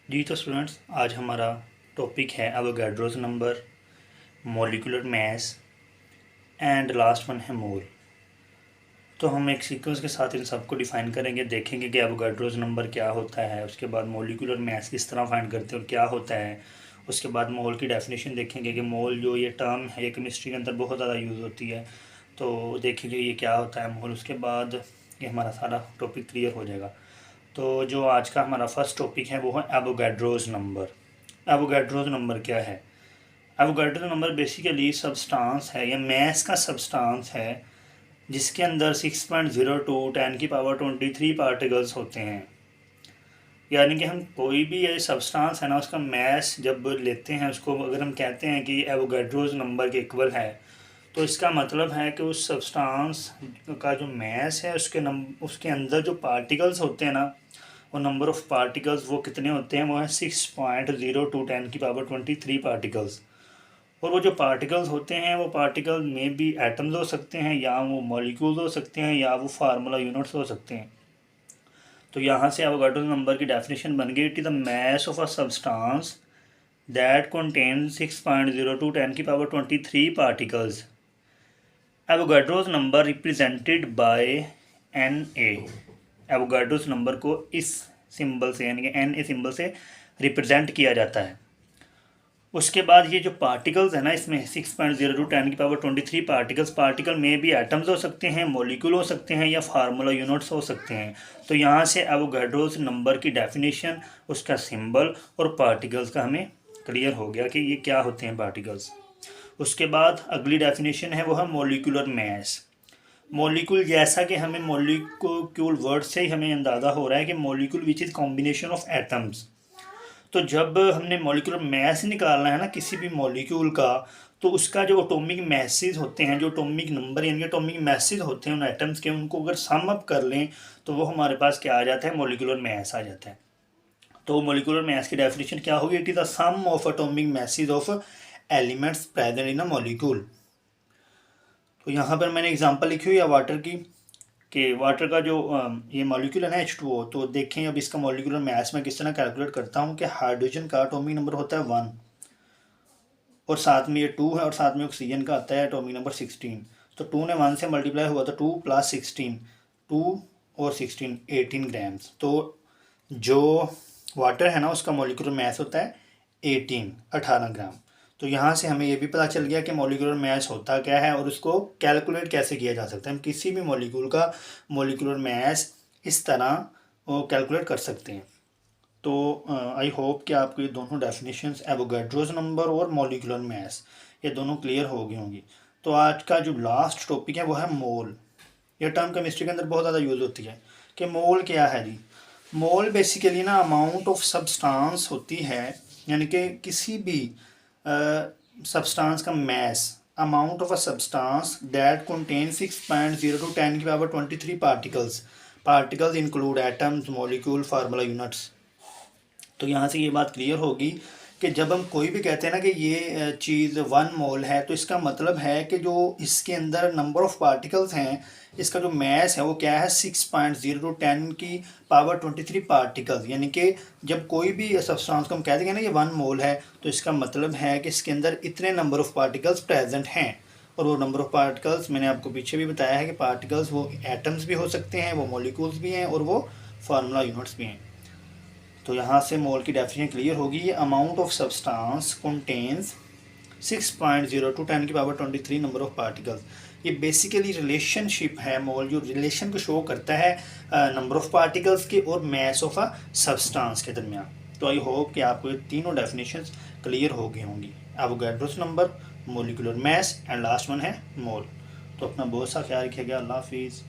जी तो स्टूडेंट्स, आज हमारा टॉपिक है Avogadro's number, molecular mass and last one है मोल। तो हम एक सीक्वेंस के साथ इन सबको डिफाइन करेंगे, देखेंगे कि एवोगाड्रोस नंबर क्या होता है, उसके बाद मॉलिक्यूलर मास किस तरह फाइंड करते हैं और क्या होता है। उसके बाद मोल की डेफिनेशन देखेंगे कि मोल जो ये टर्म है ये केमिस्ट्री के अंदर बहुत ज़्यादा यूज़ होती है, तो देखेंगे ये क्या होता है मोल। उसके बाद ये हमारा सारा टॉपिक क्लियर हो जाएगा। तो जो आज का हमारा फर्स्ट टॉपिक है वो है एवोगाड्रोस नंबर। एवोगाड्रोस नंबर क्या है? एवोगाड्रो नंबर बेसिकली सब्सटेंस है या मैस का सब्सटेंस है जिसके अंदर 6.02 10⁻23 पार्टिकल्स होते हैं। यानी कि हम कोई भी ये सब्सटेंस है ना, उसका मैस जब लेते हैं, उसको अगर हम कहते हैं कि एवोगाड्रोस नंबर के इक्वल है, तो इसका मतलब है कि उस सब्सटेंस का जो मैस है उसके अंदर जो पार्टिकल्स होते हैं ना, वो नंबर ऑफ़ पार्टिकल्स वो कितने होते हैं, वो है 6.02 10⁻23 पार्टिकल्स। और वो जो पार्टिकल्स होते हैं वो पार्टिकल में भी एटम्स हो सकते हैं, या वो मॉलिक्यूल्स हो सकते हैं, या वो फार्मूला यूनिट्स हो सकते हैं। तो यहाँ से एवोगाड्रो नंबर की डेफिनेशन बन गई, it is the mass of a substance that contains 6.02 10⁻23 particles. Avogadro's number represented by Na। Avogadro's number को इस सिंबल से यानी कि Na सिंबल से रिप्रेजेंट किया जाता है। उसके बाद ये जो पार्टिकल्स है ना, इसमें 6.02 10⁻23 पार्टिकल में भी एटम्स हो सकते हैं, मॉलिक्यूल हो सकते हैं, या फार्मूला यूनिट्स हो सकते हैं। तो यहाँ से एवोगाड्रोस नंबर की डेफिनेशन, उसका सिंबल और पार्टिकल्स का हमें क्लियर हो गया कि ये क्या होते हैं पार्टिकल्स। उसके बाद अगली डेफिनेशन है वो है मॉलिक्यूलर मास। मॉलिक्यूल, जैसा कि हमें मॉलिक्यूल वर्ड से ही हमें अंदाज़ा हो रहा है कि molecule which is combination of atoms. तो जब हमने मॉलिक्यूलर मास निकालना है ना किसी भी मॉलिक्यूल का, तो उसका जो एटॉमिक मैसेज होते हैं, जो एटॉमिक नंबर यानी कि एटॉमिक मैसेज होते हैं उन एटम्स के, उनको अगर सम अप कर लें तो वो हमारे पास क्या आ जाता है, मॉलिक्यूलर मास आ जाता है। तो मॉलिक्यूलर मास की डेफिनेशन क्या होगी? It is the sum of atomic masses of elements present in a molecule. तो यहाँ पर मैंने एग्जांपल लिखी हुई है वाटर की, कि वाटर का जो ये मॉलिक्यूल है ना H2O, तो देखें अब इसका मॉलिक्यूलर मास मैं किस तरह कैलकुलेट करता हूँ कि हाइड्रोजन का एटॉमिक नंबर होता है 1, और साथ में ये 2 है, और साथ में ऑक्सीजन का आता है एटॉमिक नंबर 16। तो 2 ने 1 से मल्टीप्लाई हुआ तो 2 + 16, 2 और 16 18 ग्राम्स। तो जो वाटर है ना उसका मॉलिक्यूलर मास होता है 18 ग्राम। तो यहाँ से हमें ये भी पता चल गया कि मॉलिक्यूलर मास होता क्या है और उसको कैलकुलेट कैसे किया जा सकता है। हम किसी भी मॉलिक्यूल का मॉलिक्यूलर मास इस तरह कैलकुलेट कर सकते हैं। तो आई होप कि आपको ये दोनों डेफिनेशंस, एवोगाड्रोस नंबर और मॉलिक्यूलर मास, ये दोनों क्लियर हो गई होंगी। तो आज का जो लास्ट टॉपिक है वो है मोल। यह टर्म केमिस्ट्री के अंदर बहुत ज़्यादा यूज़ होती है कि मोल क्या है जी। मोल बेसिकली ना अमाउंट ऑफ सब्सटेंस होती है, यानी कि किसी भी सब्सटेंस का mass, amount of a substance that contain 6.02 10⁻23 particles include atoms, molecule, formula units. तो यहाँ से ये बात क्लियर होगी कि जब हम कोई भी कहते हैं ना कि ये चीज़ 1 मोल है, तो इसका मतलब है कि जो इसके अंदर नंबर ऑफ़ पार्टिकल्स हैं, इसका जो मैस है वो क्या है, 6.02 10⁻23 पार्टिकल्स। यानी कि जब कोई भी सब्सटेंस को हम कह देंगे ना ये 1 मोल है, तो इसका मतलब है कि इसके अंदर इतने नंबर ऑफ़ पार्टिकल्स प्रेजेंट हैं। और वो नंबर ऑफ़ पार्टिकल्स मैंने आपको पीछे भी बताया है कि पार्टिकल्स वो एटम्स भी हो सकते हैं, वो मॉलिक्यूल्स भी हैं, और वो फार्मूला यूनिट्स भी हैं। तो यहाँ से मोल की डेफिनेशन क्लियर होगी। ये amount of substance contains 6.02 10⁻23 number of particles. ये बेसिकली रिलेशनशिप है, मोल जो रिलेशन को शो करता है नंबर ऑफ पार्टिकल्स के और मास ऑफ अ सब्सटेंस के दरमियान। तो आई होप कि आपको ये तीनों डेफिनेशंस क्लियर हो गई होंगी, Avogadro's number, molecular mass and last one है मोल। तो अपना बहुत सा ख्याल रखिएगा। अल्लाह हाफिज़।